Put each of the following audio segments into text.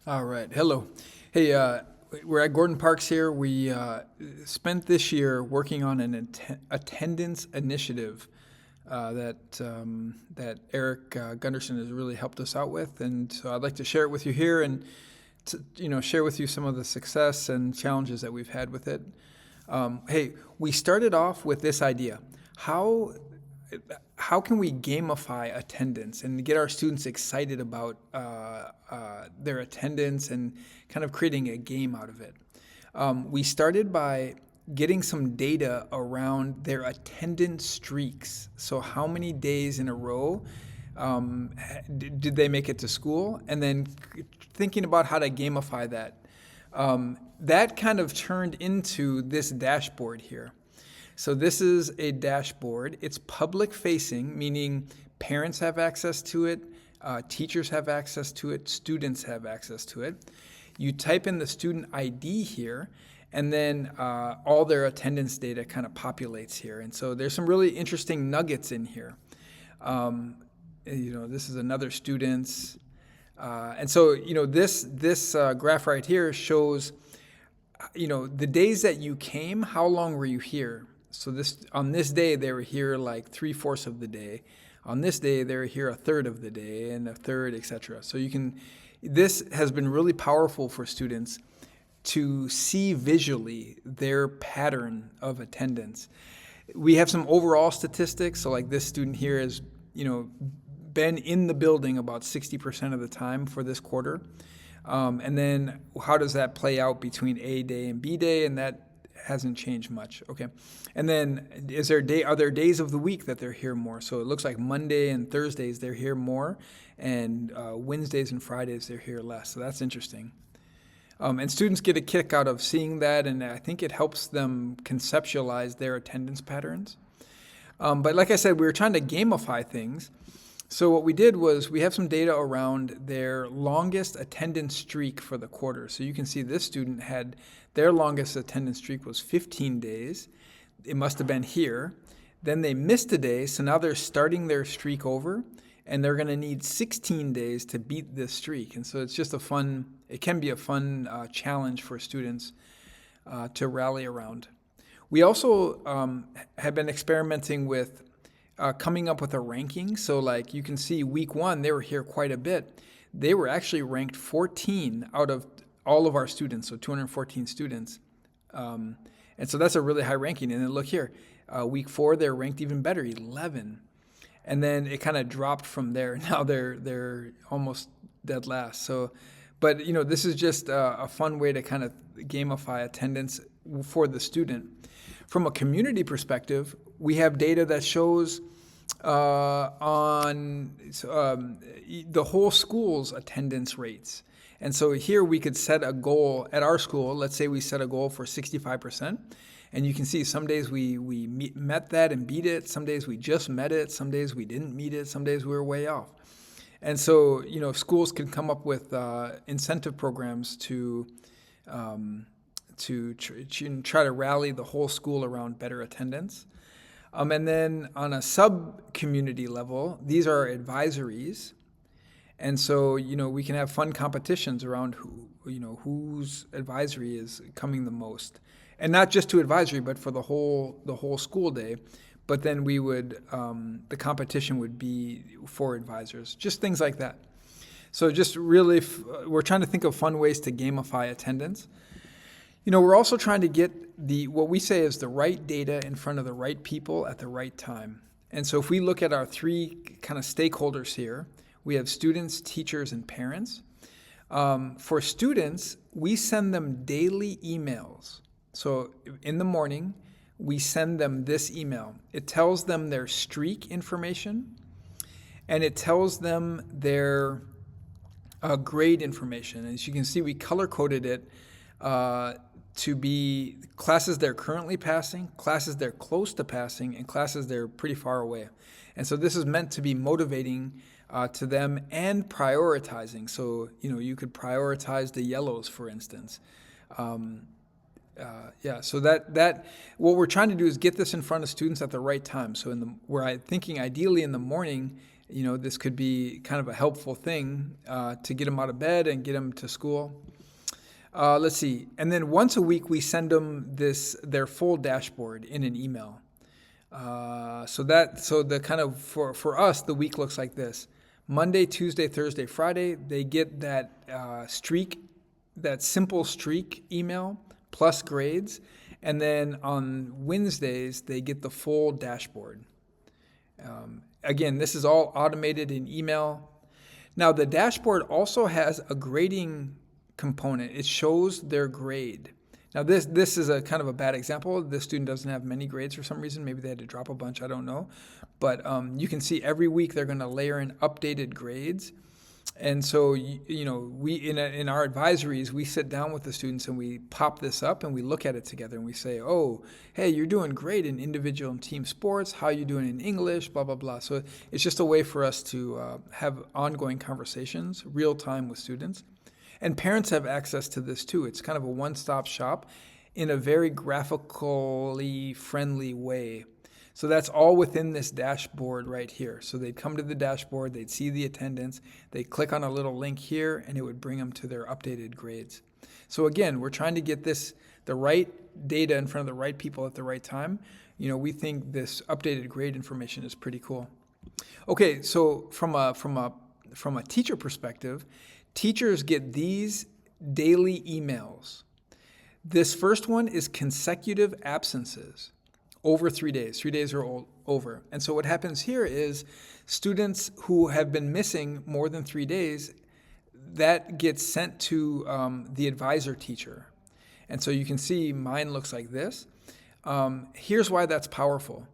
All right. Hello. Hey, we're at Gordon Parks here. We spent this year working on an attendance initiative that Eric Gunderson has really helped us out with, and so I'd like to share it with you here and share with you some of the success and challenges that we've had with it. Hey, we started off with this idea: how how can we gamify attendance and get our students excited about their attendance and kind of creating a game out of it? We started by getting some data around their attendance streaks. So, how many days in a row did they make it to school? And then thinking about how to gamify that. That kind of turned into this dashboard here. So this is a dashboard. It's public facing, meaning parents have access to it, teachers have access to it, students have access to it. You type in the student ID here, and then all their attendance data kind of populates here. And so there's some really interesting nuggets in here. This is another student's. And so, this graph right here shows, the days that you came, how long were you here? So on this day, they were here like 3/4 of the day. On this day, they were here a third of the day and a third, etc. So this has been really powerful for students to see visually their pattern of attendance. We have some overall statistics. So like this student here has, been in the building about 60% of the time for this quarter. And then how does that play out between A day and B day? And that hasn't changed much. Okay. And then are there days of the week that they're here more? So it looks like Monday and Thursdays they're here more, and Wednesdays and Fridays they're here less. So that's interesting. And students get a kick out of seeing that, and I think it helps them conceptualize their attendance patterns. But like I said, we were trying to gamify things. So what we did was we have some data around their longest attendance streak for the quarter. So you can see this student had their longest attendance streak was 15 days. It must have been here. Then they missed a day, so now they're starting their streak over, and they're going to need 16 days to beat this streak. And so it's just it can be a fun challenge for students to rally around. We also have been experimenting with coming up with a ranking. So like you can see week 1, they were here quite a bit. They were actually ranked 14 out of all of our students, so 214 students. And so that's a really high ranking. And then look here, week 4, they're ranked even better, 11. And then it kind of dropped from there. Now they're almost dead last. So, but this is just a fun way to kind of gamify attendance for the student. From a community perspective, we have data that shows on the whole school's attendance rates. And so here we could set a goal at our school. Let's say we set a goal for 65%. And you can see some days we met that and beat it. Some days we just met it. Some days we didn't meet it. Some days we were way off. And so, schools can come up with incentive programs to try to rally the whole school around better attendance. And then on a sub-community level, these are advisories. And so, we can have fun competitions around whose advisory is coming the most. And not just to advisory, but for the whole school day. But then we would, the competition would be for advisors, just things like that. So just really, we're trying to think of fun ways to gamify attendance. We're also trying to get what we say is the right data in front of the right people at the right time. And so if we look at our 3 kind of stakeholders here, we have students, teachers, and parents. For students, we send them daily emails. So in the morning, we send them this email. It tells them their streak information, and it tells them their grade information. As you can see, we color-coded it to be classes they're currently passing, classes they're close to passing, and classes they're pretty far away. And so this is meant to be motivating to them and prioritizing. So, you could prioritize the yellows, for instance. So that what we're trying to do is get this in front of students at the right time. So we're thinking ideally in the morning, this could be kind of a helpful thing to get them out of bed and get them to school. Let's see. And then once a week, we send them their full dashboard in an email. So the kind of, for us, the week looks like this. Monday, Tuesday, Thursday, Friday, they get that that simple streak email plus grades. And then on Wednesdays, they get the full dashboard. Again, this is all automated in email. Now, the dashboard also has a grading component. It shows their grade. Now, this is a kind of a bad example. This student doesn't have many grades for some reason. Maybe they had to drop a bunch. I don't know. But you can see every week they're going to layer in updated grades. And so, we in our advisories, we sit down with the students and we pop this up and we look at it together and we say, oh, hey, you're doing great in individual and team sports. How are you doing in English? Blah, blah, blah. So it's just a way for us to have ongoing conversations, real time with students. And parents have access to this too. It's kind of a one-stop shop in a very graphically friendly way. So that's all within this dashboard right here. So they'd come to the dashboard, they'd see the attendance, they'd click on a little link here, and it would bring them to their updated grades. So again, we're trying to get the right data in front of the right people at the right time. We think this updated grade information is pretty cool. Okay, so from a teacher perspective, teachers get these daily emails. This first one is consecutive absences. Over 3 days. 3 days are over. And so what happens here is students who have been missing more than 3 days, that gets sent to the advisor teacher. And so you can see mine looks like this. Here's why that's powerful.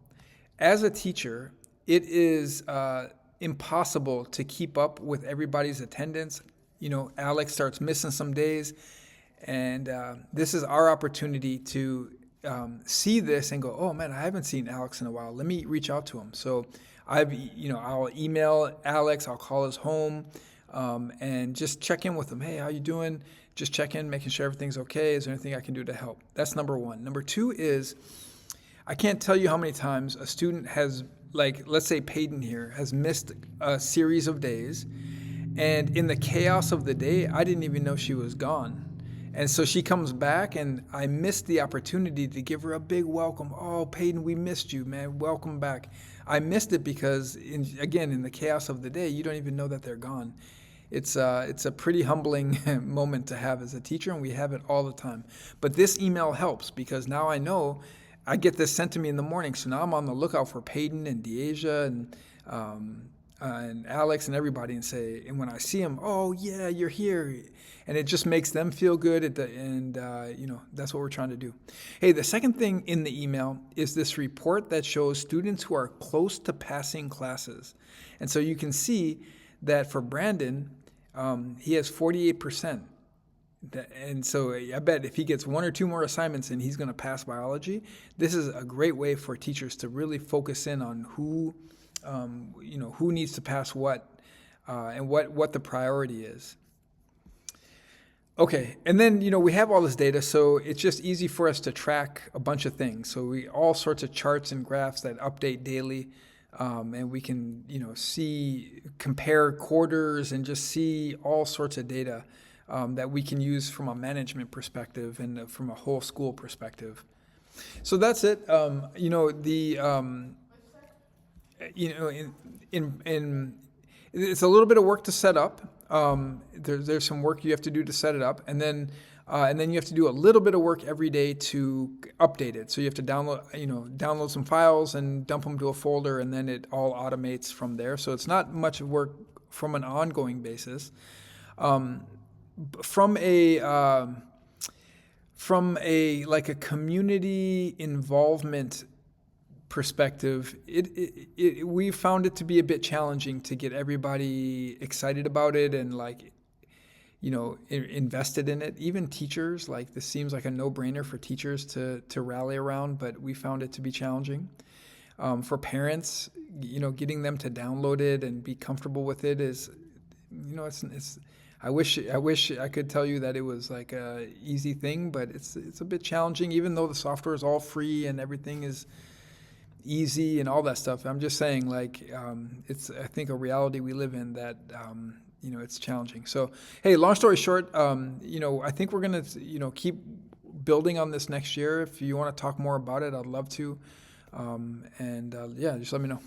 As a teacher, it is impossible to keep up with everybody's attendance. Alex starts missing some days, and this is our opportunity to see this and go, oh man, I haven't seen Alex in a while. Let me reach out to him. So I'll email Alex, I'll call his home, and just check in with him. Hey, how you doing? Just check in, making sure everything's okay. Is there anything I can do to help? That's number one. Number two is, I can't tell you how many times a student has, let's say Peyton here, has missed a series of days. And in the chaos of the day, I didn't even know she was gone. And so she comes back, and I missed the opportunity to give her a big welcome. Oh, Peyton, we missed you, man. Welcome back. I missed it because, in the chaos of the day, you don't even know that they're gone. It's a pretty humbling moment to have as a teacher, and we have it all the time. But this email helps because now I know I get this sent to me in the morning. So now I'm on the lookout for Peyton and Deasia and Alex and everybody, and when I see them, oh yeah, you're here. And it just makes them feel good, and that's what we're trying to do. Hey, the second thing in the email is this report that shows students who are close to passing classes. And so you can see that for Brandon, he has 48%. And so I bet if he gets one or two more assignments and he's going to pass biology, this is a great way for teachers to really focus in on who needs to pass what, and what the priority is. Okay, and then, we have all this data, so it's just easy for us to track a bunch of things. So all sorts of charts and graphs that update daily, and we can, compare quarters and just see all sorts of data that we can use from a management perspective and from a whole school perspective. So that's it. It's a little bit of work to set up. There's some work you have to do to set it up, and then you have to do a little bit of work every day to update it. So you have to download some files and dump them to a folder, and then it all automates from there. So it's not much work from an ongoing basis. From a community involvement perspective, we found it to be a bit challenging to get everybody excited about it and invested in it. Even teachers, this seems like a no-brainer for teachers to rally around, but we found it to be challenging. For parents, getting them to download it and be comfortable with it is, it's. I wish I could tell you that it was like a easy thing, but it's a bit challenging. Even though the software is all free and everything is easy and all that stuff. I'm just saying, like, it's, I think, a reality we live in that, it's challenging. So, hey, long story short, I think we're going to, keep building on this next year. If you want to talk more about it, I'd love to. Yeah, just let me know.